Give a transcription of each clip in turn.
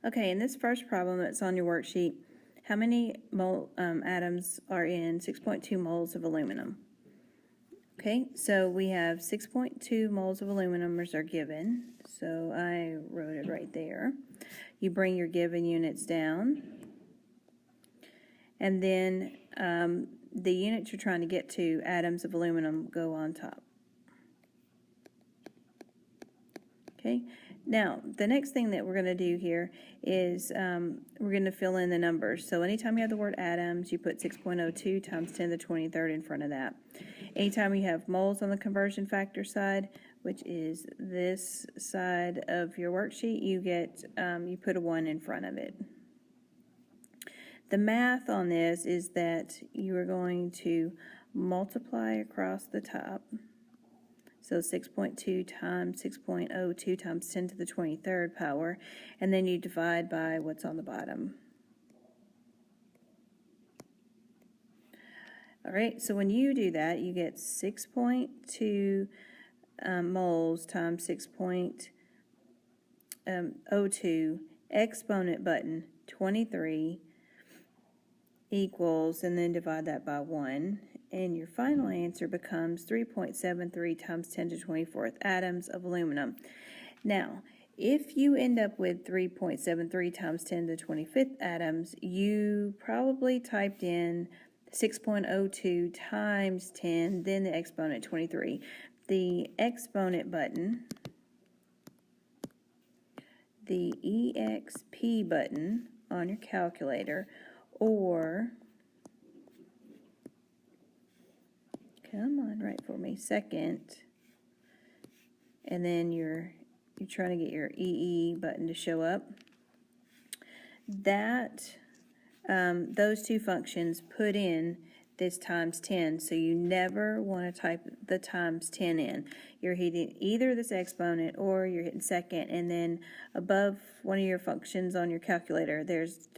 Okay, in this first problem that's on your worksheet, how many atoms are in 6.2 moles of aluminum? Okay, so we have 6.2 moles of aluminum are given, so I wrote it right there. You bring your given units down, and then the units you're trying to get to, atoms of aluminum, go on top. Okay, now the next thing that we're going to do here is we're going to fill in the numbers. So anytime you have the word atoms, you put 6.02 times 10 to the 23rd in front of that. Anytime you have moles on the conversion factor side, which is this side of your worksheet, you get you put a 1 in front of it. The math on this is that you are going to multiply across the top. So 6.2 times 6.02 times 10 to the 23rd power, and then you divide by what's on the bottom. All right, so when you do that, you get 6.2 moles times 6.02 exponent button 23 equals, and then divide that by 1. And your final answer becomes 3.73 times 10 to the 24th atoms of aluminum. Now, if you end up with 3.73 times 10 to the 25th atoms, you probably typed in 6.02 times 10, then the exponent 23. The exponent button, the EXP button on your calculator, or come on, right for me, second, and then you're trying to get your EE button to show up. That those two functions put in this times 10, so you never want to type the times 10 in. You're hitting either this exponent or you're hitting second, and then above one of your functions on your calculator, there's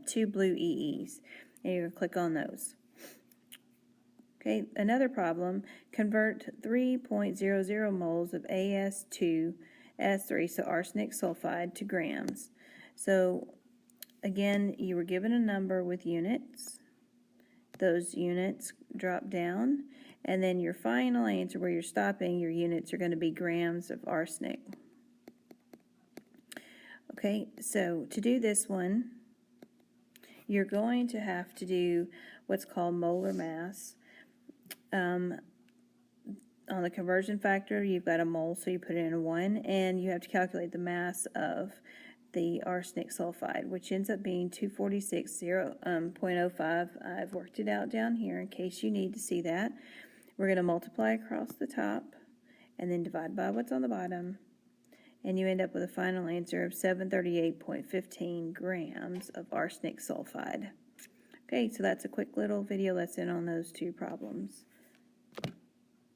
two blue EEs, and you're going to click on those. Okay, another problem, convert 3.00 moles of As2S3, so arsenic sulfide, to grams. So again, you were given a number with units. Those units drop down, and then your final answer where you're stopping, your units are going to be grams of arsenic. Okay, so to do this one, you're going to have to do what's called molar mass. On the conversion factor, you've got a mole, so you put in a 1, and you have to calculate the mass of the arsenic sulfide, which ends up being 246.05. I've worked it out down here in case you need to see that. We're going to multiply across the top and then divide by what's on the bottom, and you end up with a final answer of 738.15 grams of arsenic sulfide. Okay, so that's a quick little video lesson on those two problems.